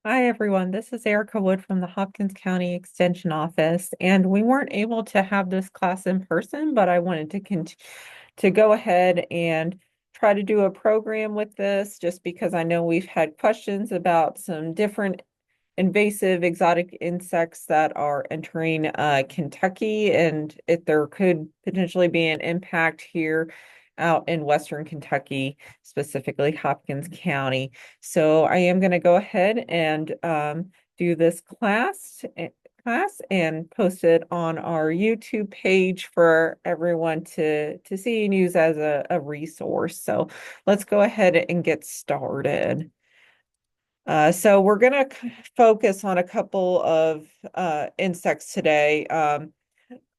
Hi, everyone. This is Erica Wood from the Hopkins County Extension Office, and we weren't able to have this class in person, but I wanted to go ahead and try to do a program with this just because I know we've had questions about some different invasive exotic insects that are entering Kentucky, and if there could potentially be an impact here out in Western Kentucky, specifically Hopkins County. So I am going to go ahead and do this class and post it on our YouTube page for everyone to see and use as a resource. So let's go ahead and get started. So we're going to focus on a couple of insects today.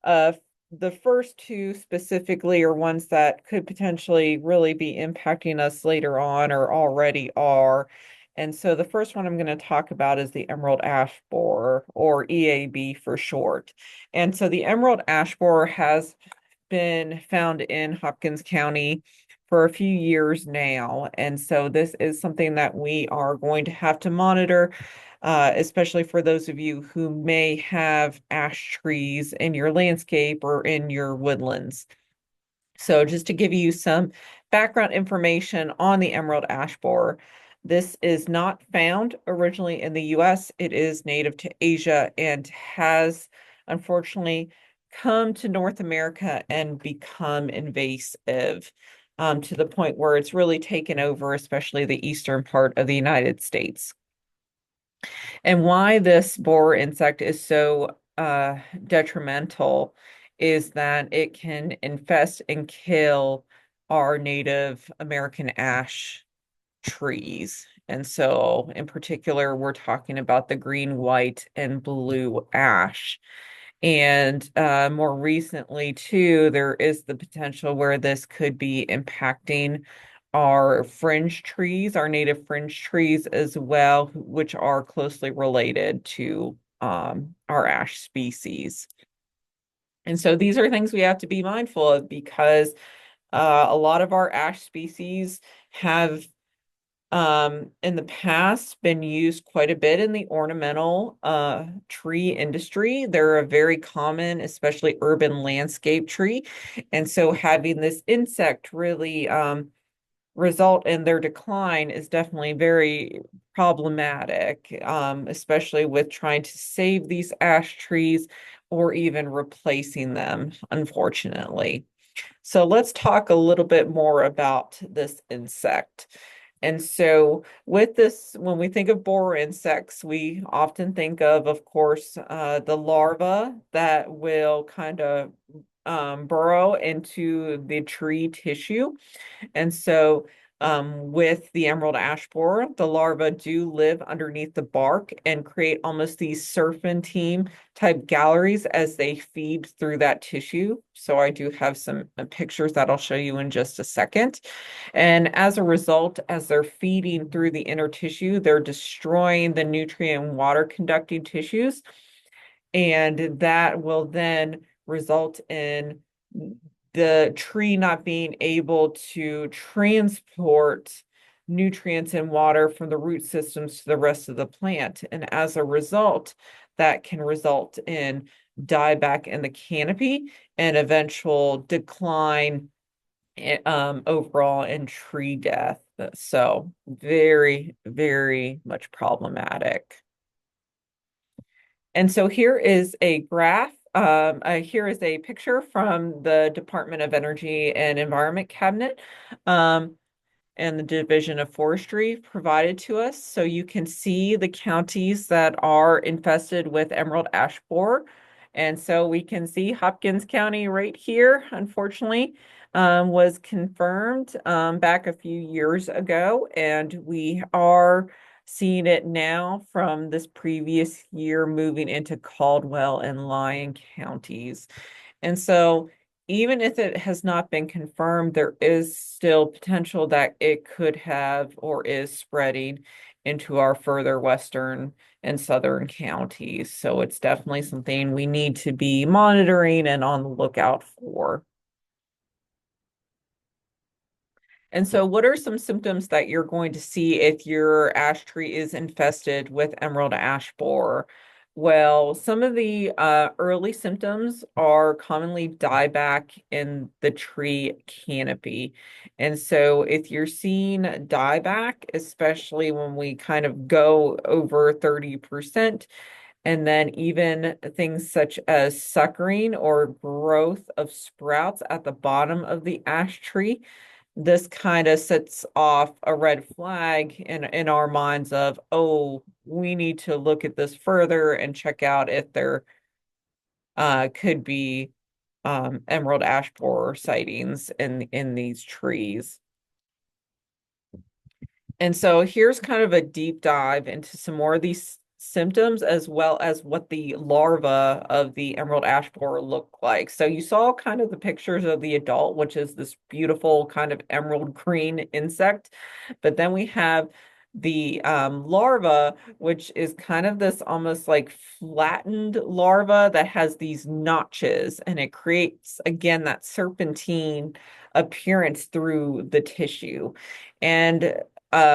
Uh, the first two specifically are ones that could potentially really be impacting us later on or already are. And so the first one I'm going to talk about is the emerald ash borer, or EAB for short. And so the emerald ash borer has been found in Hopkins County for a few years now. And so this is something that we are going to have to monitor, especially for those of you who may have ash trees in your landscape or in your woodlands. So just to give you some background information on the emerald ash borer, this is not found originally in the US. It is native to Asia and has unfortunately come to North America and become invasive, to the point where it's really taken over, especially the eastern part of the United States. And why this borer insect is so detrimental is that it can infest and kill our Native American ash trees. And so, in particular, we're talking about the green, white, and blue ash. And more recently, too, there is the potential where this could be impacting our fringe trees, our native fringe trees as well, which are closely related to our ash species. And so these are things we have to be mindful of because a lot of our ash species have in the past been used quite a bit in the ornamental tree industry. They're a very common, especially urban landscape tree. And so having this insect really result in their decline is definitely very problematic, especially with trying to save these ash trees or even replacing them, unfortunately. So let's talk a little bit more about this insect. And so with this, when we think of borer insects, we often think of course, the larva that will kind of burrow into the tree tissue. And so, with the emerald ash borer, the larvae do live underneath the bark and create almost these serpentine type galleries as they feed through that tissue. So I do have some pictures that I'll show you in just a second. And as a result, as they're feeding through the inner tissue, they're destroying the nutrient and water conducting tissues. And that will then result in the tree not being able to transport nutrients and water from the root systems to the rest of the plant. And as a result, that can result in dieback in the canopy and eventual decline overall in tree death. So very, very much problematic. And so here is a graph. Here is a picture from the Department of Energy and Environment Cabinet, and the Division of Forestry provided to us. So you can see the counties that are infested with emerald ash borer. And so we can see Hopkins County right here, unfortunately, was confirmed back a few years ago. And we are seeing it now from this previous year moving into Caldwell and Lyon counties. And so even if it has not been confirmed, there is still potential that it could have or is spreading into our further western and southern counties. So it's definitely something we need to be monitoring and on the lookout for. And so what are some symptoms that you're going to see if your ash tree is infested with emerald ash borer? Well, some of the early symptoms are commonly dieback in the tree canopy. And so if you're seeing dieback, especially when we kind of go over 30%, and then even things such as suckering or growth of sprouts at the bottom of the ash tree, this kind of sets off a red flag in our minds of, oh, we need to look at this further and check out if there could be emerald ash borer sightings in these trees. And so here's kind of a deep dive into some more of these symptoms as well as what the larva of the emerald ash borer look like. So you saw kind of the pictures of the adult, which is this beautiful kind of emerald green insect. But then we have the larva, which is kind of this almost like flattened larva that has these notches, and it creates, again, that serpentine appearance through the tissue. And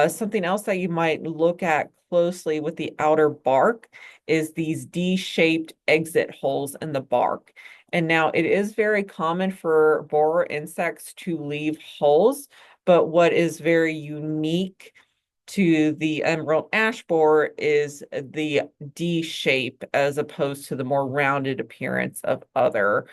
something else that you might look at closely with the outer bark is these D-shaped exit holes in the bark. And now it is very common for borer insects to leave holes, but what is very unique to the emerald ash borer is the D shape as opposed to the more rounded appearance of other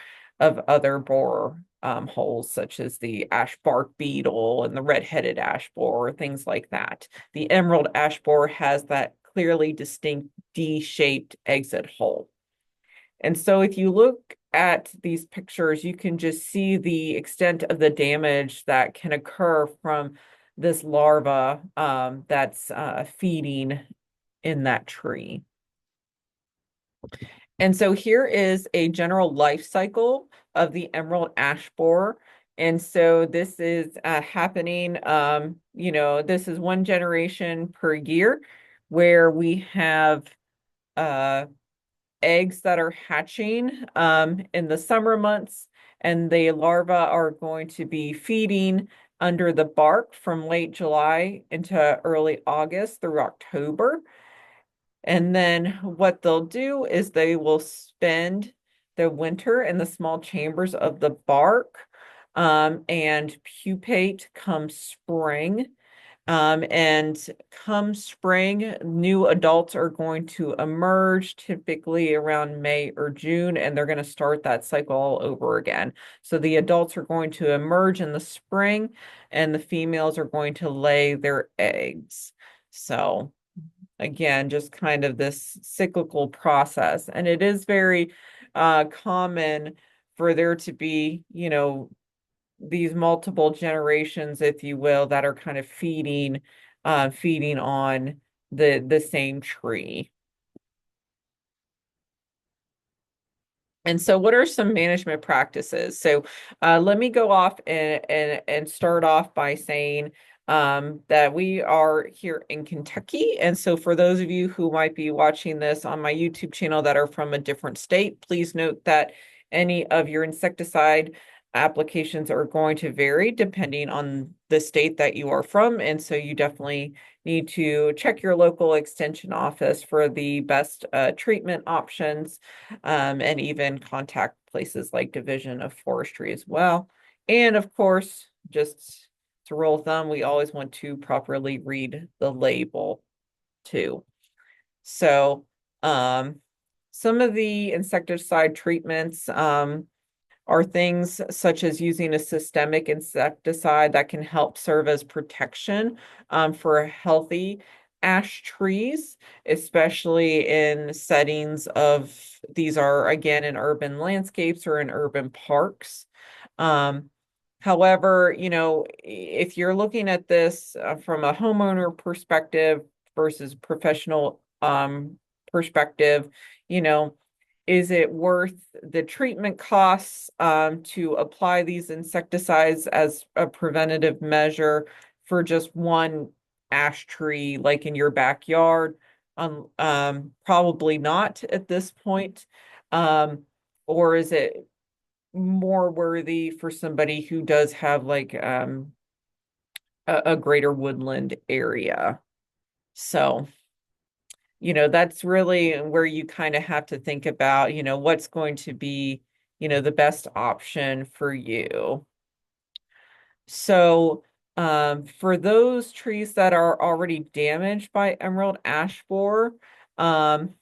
borer holes, such as the ash bark beetle and the red-headed ash borer, things like that. The emerald ash borer has that clearly distinct D-shaped exit hole. And so if you look at these pictures, you can just see the extent of the damage that can occur from this larva that's feeding in that tree. And so here is a general life cycle of the emerald ash borer. And so this is happening, this is one generation per year where we have uh, eggs that are hatching in the summer months, and the larvae are going to be feeding under the bark from late July into early August through October. And then what they'll do is they will spend the winter in the small chambers of the bark and pupate come spring. And come spring, new adults are going to emerge typically around May or June, and they're going to start that cycle all over again. So the adults are going to emerge in the spring, and the females are going to lay their eggs. So again, just kind of this cyclical process. And it is very common for there to be, these multiple generations, if you will, that are kind of feeding on the same tree. And so what are some management practices? So let me go off and start off by saying that we are here in Kentucky. And so for those of you who might be watching this on my YouTube channel that are from a different state, please note that any of your insecticide applications are going to vary depending on the state that you are from. And so you definitely need to check your local extension office for the best treatment options, and even contact places like Division of Forestry as well. And of course, just to rule of thumb, we always want to properly read the label too. So some of the insecticide treatments are things such as using a systemic insecticide that can help serve as protection for healthy ash trees, especially in settings of, these are again in urban landscapes or in urban parks. However, if you're looking at this from a homeowner perspective versus professional perspective, you know, is it worth the treatment costs to apply these insecticides as a preventative measure for just one ash tree, like in your backyard? Probably not at this point. Or is it more worthy for somebody who does have like a greater woodland area. So, that's really where you kind of have to think about, what's going to be, the best option for you. So, for those trees that are already damaged by emerald ash borer, um,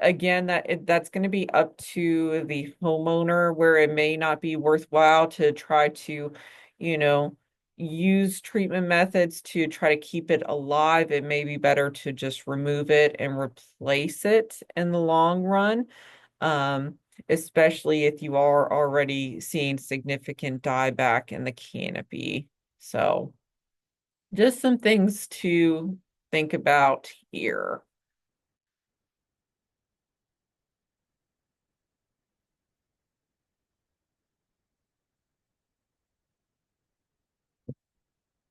again, that's going to be up to the homeowner, where it may not be worthwhile to try to, you know, use treatment methods to try to keep it alive. It may be better to just remove it and replace it in the long run, um, especially if you are already seeing significant dieback in the canopy. So, just some things to think about here.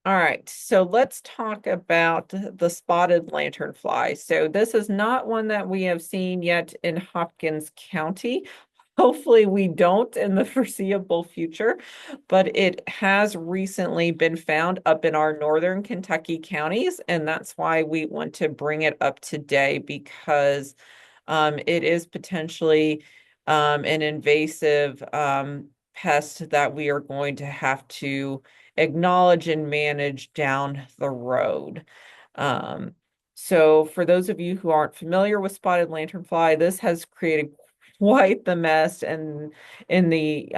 All right, so let's talk about the spotted lanternfly. So this is not one that we have seen yet in Hopkins County. Hopefully we don't in the foreseeable future, but it has recently been found up in our northern Kentucky counties, and that's why we want to bring it up today, because it is potentially an invasive pest that we are going to have to acknowledge and manage down the road. Um, so for those of you who aren't familiar with spotted lanternfly, this has created quite the mess, and in the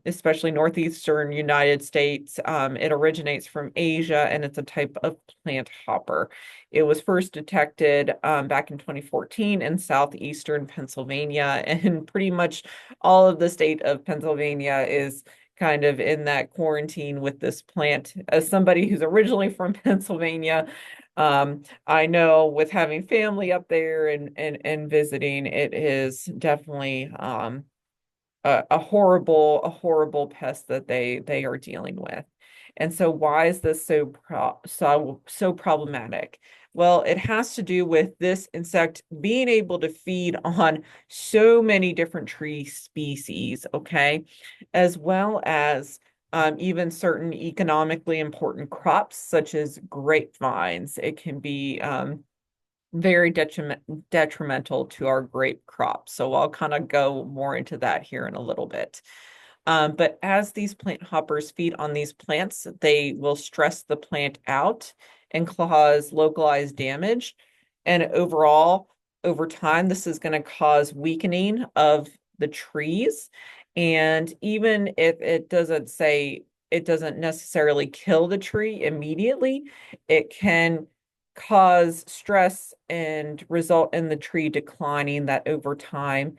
especially northeastern United States. It originates from Asia, and it's a type of plant hopper. It was first detected back in 2014 in southeastern Pennsylvania, and pretty much all of the state of Pennsylvania is kind of in that quarantine with this plant. As somebody who's originally from Pennsylvania, I know with having family up there and visiting, it is definitely a horrible pest that they are dealing with. And so why is this so problematic? Well, it has to do with this insect being able to feed on so many different tree species, okay, as well as even certain economically important crops such as grapevines. It can be very detrimental to our grape crop. So I'll kind of go more into that here in a little bit. But as these plant hoppers feed on these plants, they will stress the plant out and cause localized damage. And overall, over time, this is going to cause weakening of the trees. And even if it doesn't necessarily kill the tree immediately, it can cause stress and result in the tree declining, that over time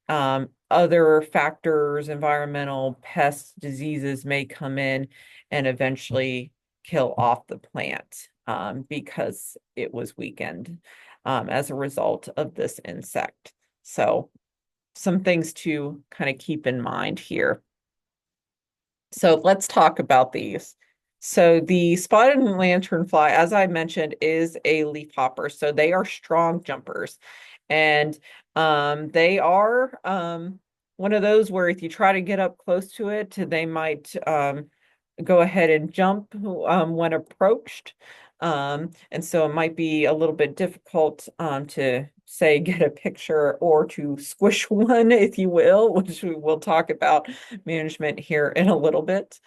other factors, environmental pests, diseases may come in and eventually kill off the plant because it was weakened as a result of this insect. So some things to kind of keep in mind here. So let's talk about these. So the spotted lanternfly, as I mentioned, is a leafhopper. So they are strong jumpers. And they are one of those where if you try to get up close to it, they might go ahead and jump when approached. And so it might be a little bit difficult to say get a picture or to squish one, if you will, which we will talk about management here in a little bit.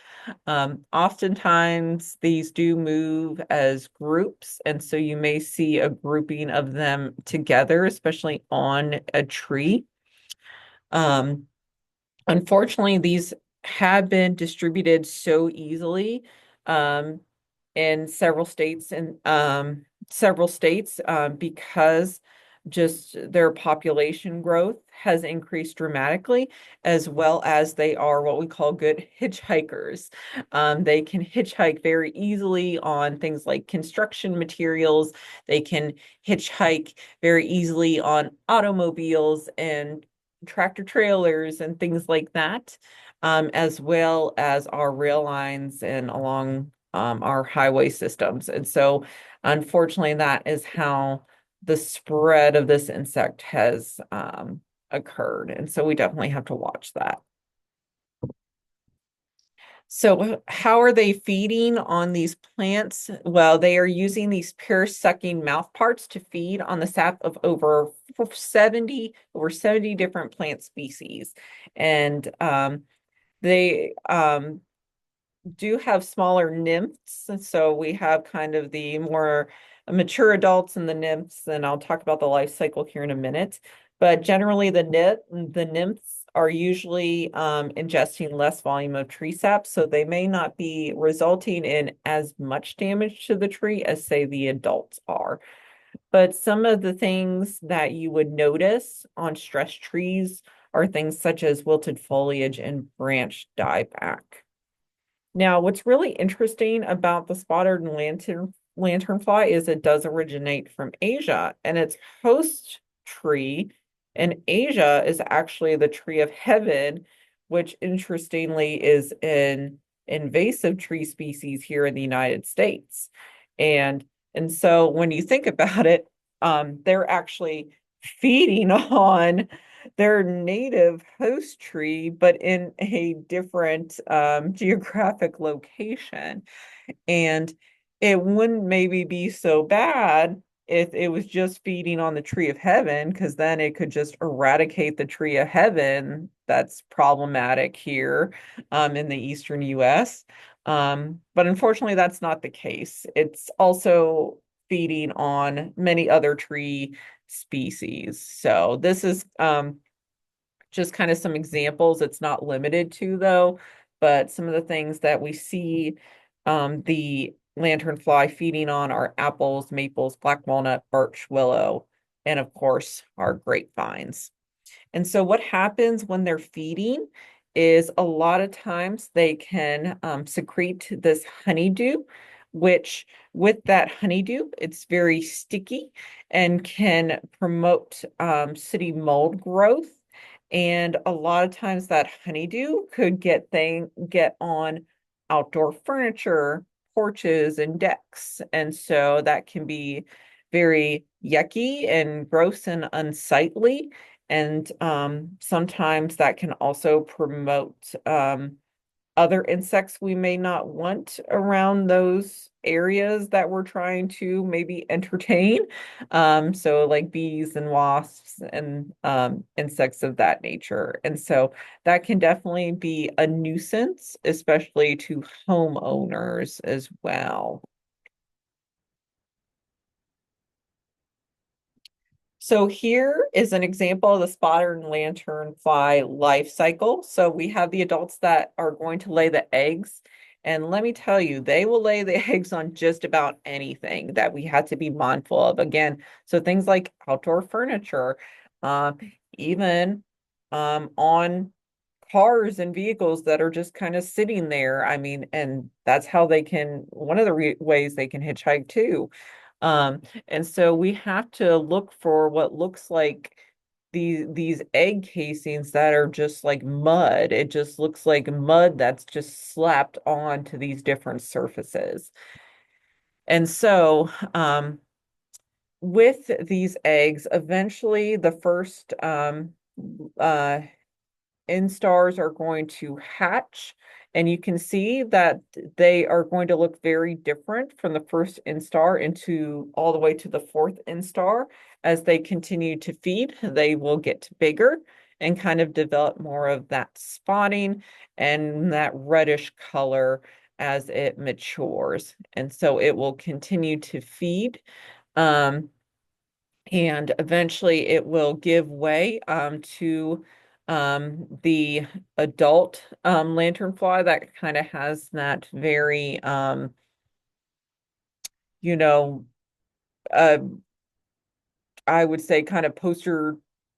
Oftentimes these do move as groups, and so you may see a grouping of them together, especially on a tree. Um, Unfortunately, these have been distributed so easily um, in several states because just their population growth has increased dramatically, as well as they are what we call good hitchhikers. They can hitchhike very easily on things like construction materials. They can hitchhike very easily on automobiles and tractor trailers and things like that, as well as our rail lines and along our highway systems. And so, unfortunately, that is how the spread of this insect has occurred. And so we definitely have to watch that. So how are they feeding on these plants? Well, they are using these pear-sucking mouth parts to feed on the sap of over 70 different plant species. And they do have smaller nymphs. And so we have kind of the more mature adults and the nymphs, and I'll talk about the life cycle here in a minute. But generally, the nymphs are usually ingesting less volume of tree sap, so they may not be resulting in as much damage to the tree as, say, the adults are. But some of the things that you would notice on stressed trees are things such as wilted foliage and branch dieback. Now, what's really interesting about the spotted lanternfly is it does originate from Asia, and its host tree in Asia is actually the tree of heaven, which interestingly is an invasive tree species here in the United States. And and so when you think about it, they're actually feeding on their native host tree, but in a different geographic location. And it wouldn't maybe be so bad if it was just feeding on the tree of heaven, because then it could just eradicate the tree of heaven that's problematic here in the eastern US. But unfortunately, that's not the case. It's also feeding on many other tree species. So this is just kind of some examples. It's not limited to, though, but some of the things that we see the lanternfly feeding on are apples, maples, black walnut, birch, willow, and of course, our grapevines. And so what happens when they're feeding is a lot of times they can secrete this honeydew, which with that honeydew, it's very sticky and can promote city mold growth. And a lot of times that honeydew could get on outdoor furniture, porches, and decks. And so that can be very yucky and gross and unsightly. And sometimes that can also promote other insects we may not want around those areas that we're trying to maybe entertain. So like bees and wasps and insects of that nature. And so that can definitely be a nuisance, especially to homeowners as well. So here is an example of the spotted lanternfly life cycle. So we have the adults that are going to lay the eggs. And let me tell you, they will lay the eggs on just about anything that we had to be mindful of. Again, so things like outdoor furniture, um, even on cars and vehicles that are just kind of sitting there. I mean, and that's how they can, one of the re ways they can hitchhike too. And so we have to look for what looks like these egg casings that are just like mud. It just looks like mud that's just slapped onto these different surfaces. And so with these eggs, eventually the first uh, instars are going to hatch. And you can see that they are going to look very different from the first instar into all the way to the fourth instar. As they continue to feed, they will get bigger and kind of develop more of that spotting and that reddish color as it matures. And so it will continue to feed. Um, and eventually it will give way to the adult lanternfly that kind of has that very you know uh, I would say kind of poster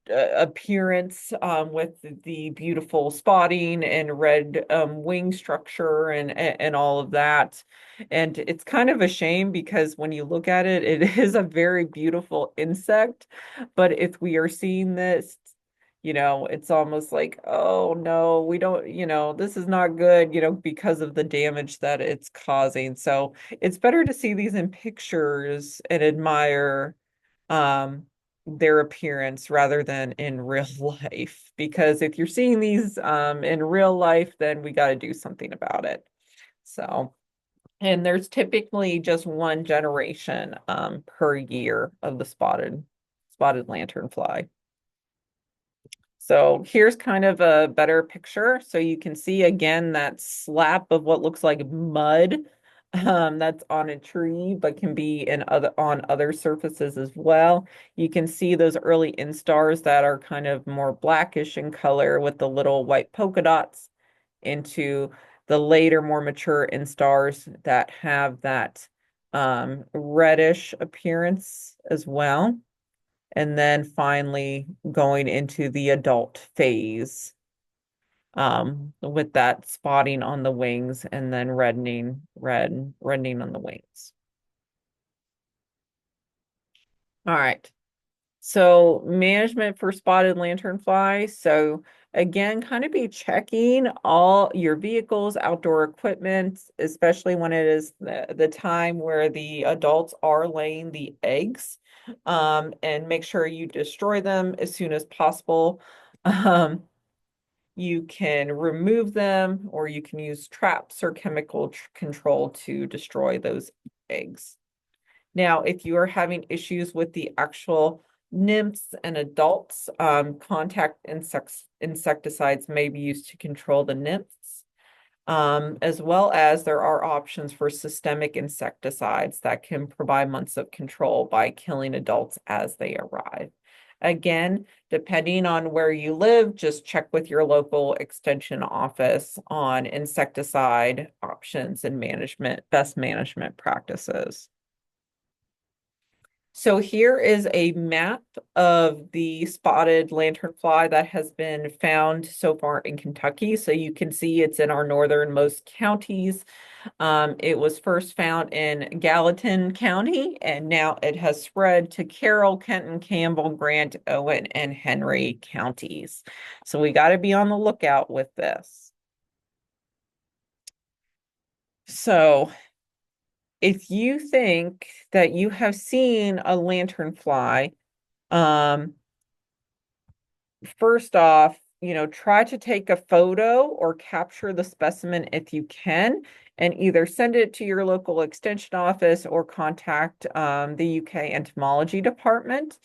appearance with the beautiful spotting and red wing structure and all of that. And it's kind of a shame because when you look at it, it is a very beautiful insect. But if we are seeing this, it's almost like, oh no, we don't, this is not good, because of the damage that it's causing. So it's better to see these in pictures and admire. Um, their appearance rather than in real life. Because if you're seeing these in real life, then we got to do something about it. So, and there's typically just one generation per year of the spotted lanternfly. So here's kind of a better picture. So you can see again that slap of what looks like mud that's on a tree, but can be in other on other surfaces as well. You can see those early instars that are kind of more blackish in color with the little white polka dots into the later, more mature instars that have that reddish appearance as well. And then finally going into the adult phase with that spotting on the wings and then reddening on the wings. All right. So management for spotted lanternfly. So again, kind of be checking all your vehicles, outdoor equipment, especially when it is the time where the adults are laying the eggs, and make sure you destroy them as soon as possible. Um, you can remove them or you can use traps or chemical control to destroy those eggs. Now, if you are having issues with the actual nymphs and adults, contact insecticides may be used to control the nymphs, as well as there are options for systemic insecticides that can provide months of control by killing adults as they arrive. Again, depending on where you live, just check with your local extension office on insecticide options and best management practices. So here is a map of the spotted lanternfly that has been found so far in Kentucky. So you can see it's in our northernmost counties. It was first found in Gallatin County, and now it has spread to Carroll, Kenton, Campbell, Grant, Owen, and Henry counties. So we got to be on the lookout with this. So if you think that you have seen a lanternfly, um, first off, try to take a photo or capture the specimen if you can, and either send it to your local extension office or contact the UK entomology department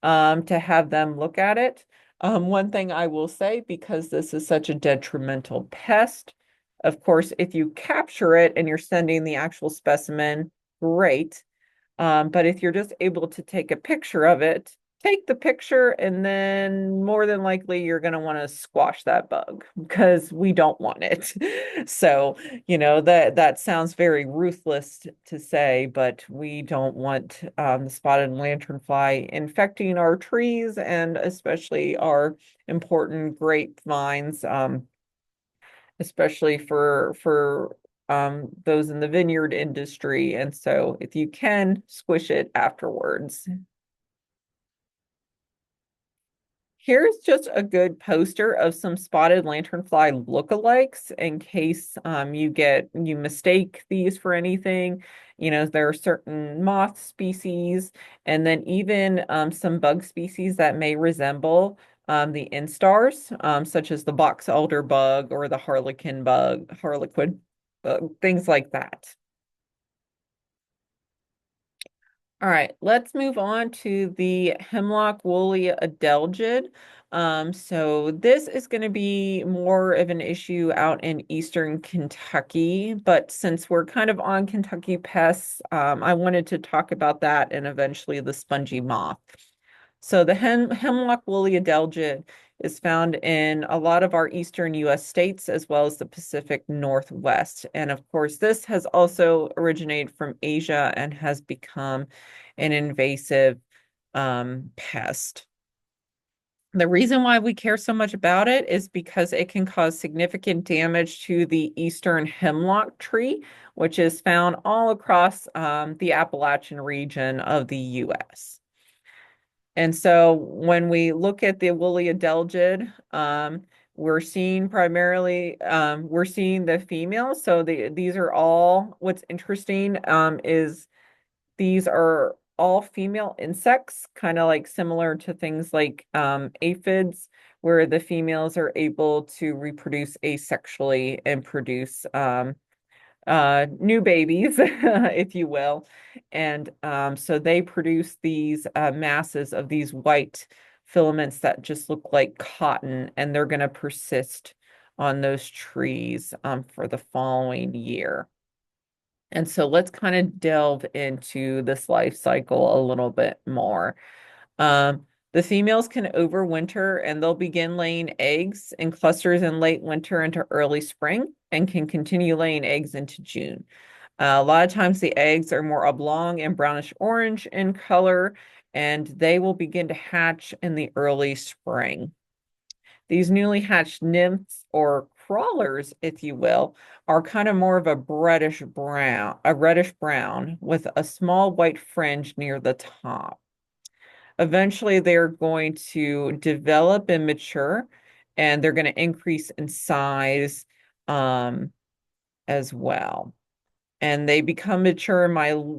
to have them look at it. One thing I will say, because this is such a detrimental pest, of course, if you capture it and you're sending the actual specimen, great. But if you're just able to take a picture of it, take the picture, and then more than likely you're going to want to squash that bug because we don't want it. So, that sounds very ruthless to say, but we don't want the spotted lanternfly infecting our trees and especially our important grapevines, especially for those in the vineyard industry. And so if you can, squish it afterwards. Here's just a good poster of some spotted lanternfly lookalikes in case you mistake these for anything. There are certain moth species and then even some bug species that may resemble the instars, such as the box elder bug or the harlequin bug, things like that. All right, let's move on to the hemlock woolly adelgid. So this is going to be more of an issue out in eastern Kentucky, but since we're kind of on Kentucky pests, I wanted to talk about that and eventually the spongy moth. So the hemlock woolly adelgid is found in a lot of our eastern U.S. states as well as the Pacific Northwest. And of course, this has also originated from Asia and has become an invasive pest. The reason why we care so much about it is because it can cause significant damage to the eastern hemlock tree, which is found all across the Appalachian region of the U.S. And so when we look at the woolly adelgid, we're seeing the females. So these are all, what's interesting is these are all female insects, kind of like similar to things like aphids, where the females are able to reproduce asexually and produce new babies, if you will. And so they produce these masses of these white filaments that just look like cotton, and they're going to persist on those trees for the following year. And so let's kind of delve into this life cycle a little bit more. The females can overwinter and they'll begin laying eggs in clusters in late winter into early spring and can continue laying eggs into June. A lot of times the eggs are more oblong and brownish orange in color, and they will begin to hatch in the early spring. These newly hatched nymphs or crawlers, if you will, are kind of more of a reddish brown with a small white fringe near the top. Eventually, they're going to develop and mature, and they're going to increase in size as well. And they become mature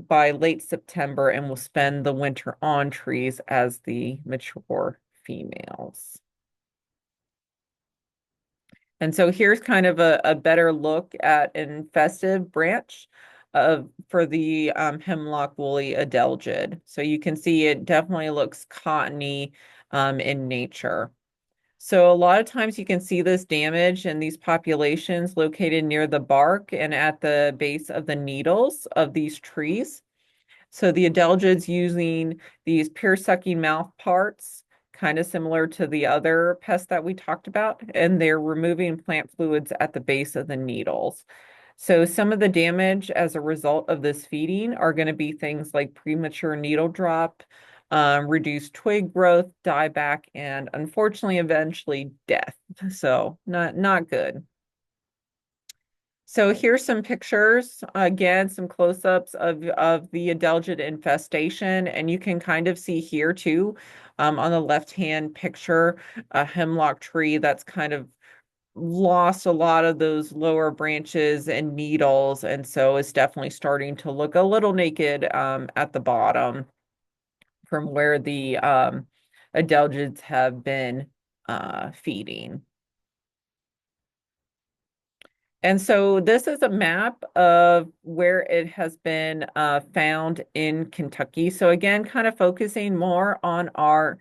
by late September and will spend the winter on trees as the mature females. And so here's kind of a better look at an infested branch for the hemlock woolly adelgid. So you can see it definitely looks cottony in nature. So a lot of times you can see this damage in these populations located near the bark and at the base of the needles of these trees. So the adelgids using these pear-sucking mouth parts, kind of similar to the other pests that we talked about, and they're removing plant fluids at the base of the needles. So some of the damage as a result of this feeding are going to be things like premature needle drop, reduced twig growth, dieback, and unfortunately, eventually death. So not good. So here's some pictures, again, some close-ups of the adelgid infestation, and you can kind of see here too, on the left-hand picture, a hemlock tree that's kind of lost a lot of those lower branches and needles, and so it's definitely starting to look a little naked at the bottom from where the adelgids have been feeding. And so this is a map of where it has been found in Kentucky. So again, kind of focusing more on our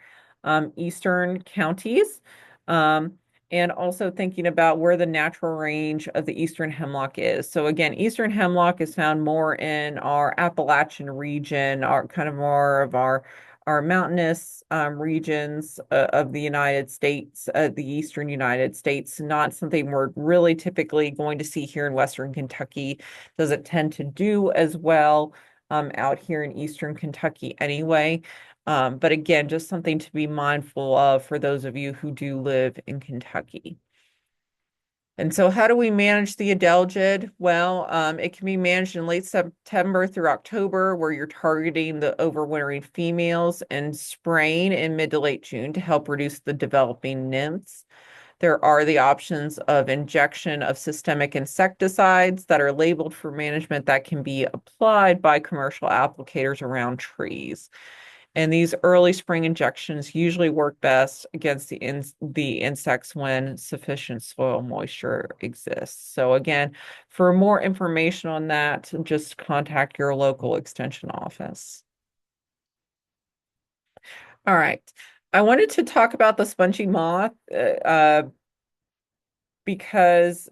eastern counties, um, and also thinking about where the natural range of the eastern hemlock is. So again, eastern hemlock is found more in our Appalachian region, our kind of more of our mountainous regions of the United States, the eastern United States, not something we're really typically going to see here in Western Kentucky. Doesn't tend to do as well out here in Eastern Kentucky anyway. But again, just something to be mindful of for those of you who do live in Kentucky. And so how do we manage the adelgid? Well, it can be managed in late September through October, where you're targeting the overwintering females and spraying in mid to late June to help reduce the developing nymphs. There are the options of injection of systemic insecticides that are labeled for management that can be applied by commercial applicators around trees. And these early spring injections usually work best against the insects when sufficient soil moisture exists. So again, for more information on that, just contact your local extension office. All right. I wanted to talk about the spongy moth because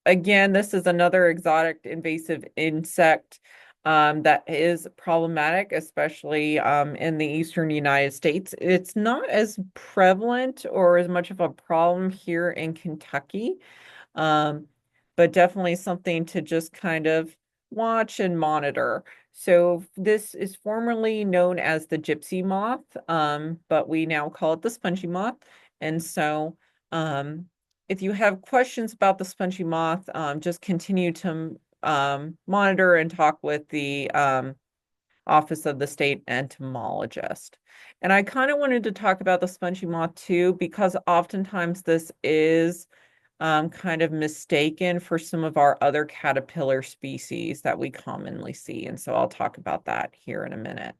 again, this is another exotic invasive insect that is problematic, especially in the eastern United States. It's not as prevalent or as much of a problem here in Kentucky, um, but definitely something to just kind of watch and monitor. So this is formerly known as the gypsy moth, but we now call it the spongy moth. And so um, if you have questions about the spongy moth, just continue to monitor and talk with the Office of the State Entomologist. And I kind of wanted to talk about the spongy moth too, because oftentimes this is kind of mistaken for some of our other caterpillar species that we commonly see. And so I'll talk about that here in a minute.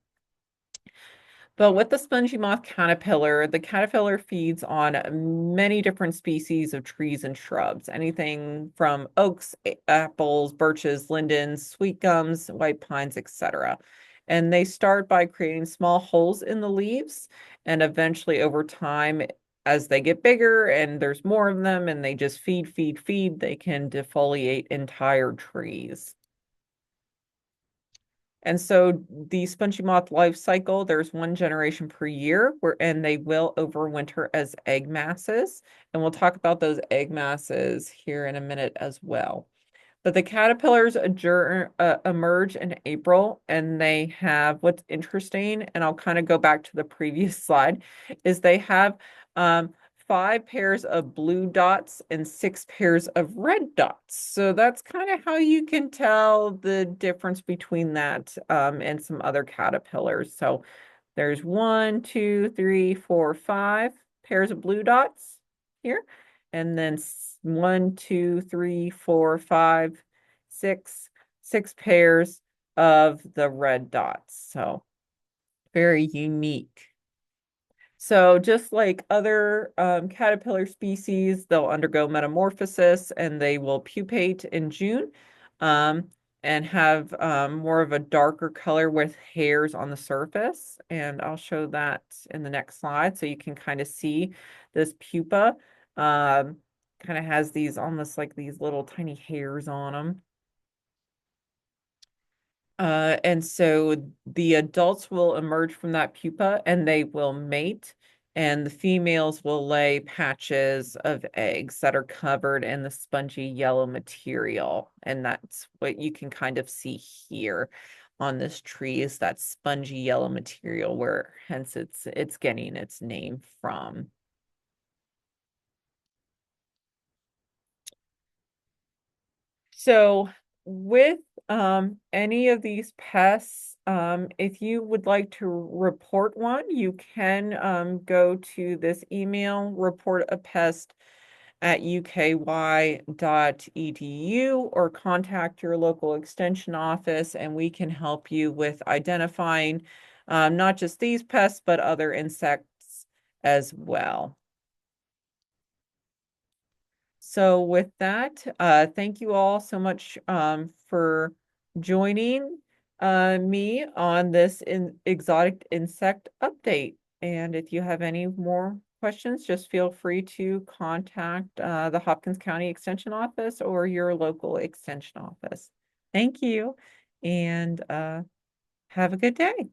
But with the spongy moth caterpillar, the caterpillar feeds on many different species of trees and shrubs, anything from oaks, apples, birches, lindens, sweet gums, white pines, etc. And they start by creating small holes in the leaves, and eventually over time, as they get bigger and there's more of them and they just feed, they can defoliate entire trees. And so the spongy moth life cycle, there's one generation per year and they will overwinter as egg masses. And we'll talk about those egg masses here in a minute as well. But the caterpillars emerge in April, and they have what's interesting, and I'll kind of go back to the previous slide, is they have um, 5 pairs of blue dots and 6 pairs of red dots. So that's kind of how you can tell the difference between that and some other caterpillars. So there's 1, 2, 3, 4, 5 pairs of blue dots here, and then 1, 2, 3, 4, 5, 6, 6 pairs of the red dots. So very unique. So just like other caterpillar species, they'll undergo metamorphosis and they will pupate in June um, and have more of a darker color with hairs on the surface. And I'll show that in the next slide so you can kind of see this pupa kind of has these almost like these little tiny hairs on them. And so the adults will emerge from that pupa and they will mate, and the females will lay patches of eggs that are covered in the spongy yellow material. And that's what you can kind of see here on this tree is that spongy yellow material where hence it's getting its name from. So with any of these pests, if you would like to report one, you can go to this email, report a pest at uky.edu, or contact your local extension office and we can help you with identifying not just these pests, but other insects as well. So with that, thank you all so much for joining me on this exotic insect update. And if you have any more questions, just feel free to contact the Hopkins County Extension Office or your local extension office. Thank you, and have a good day.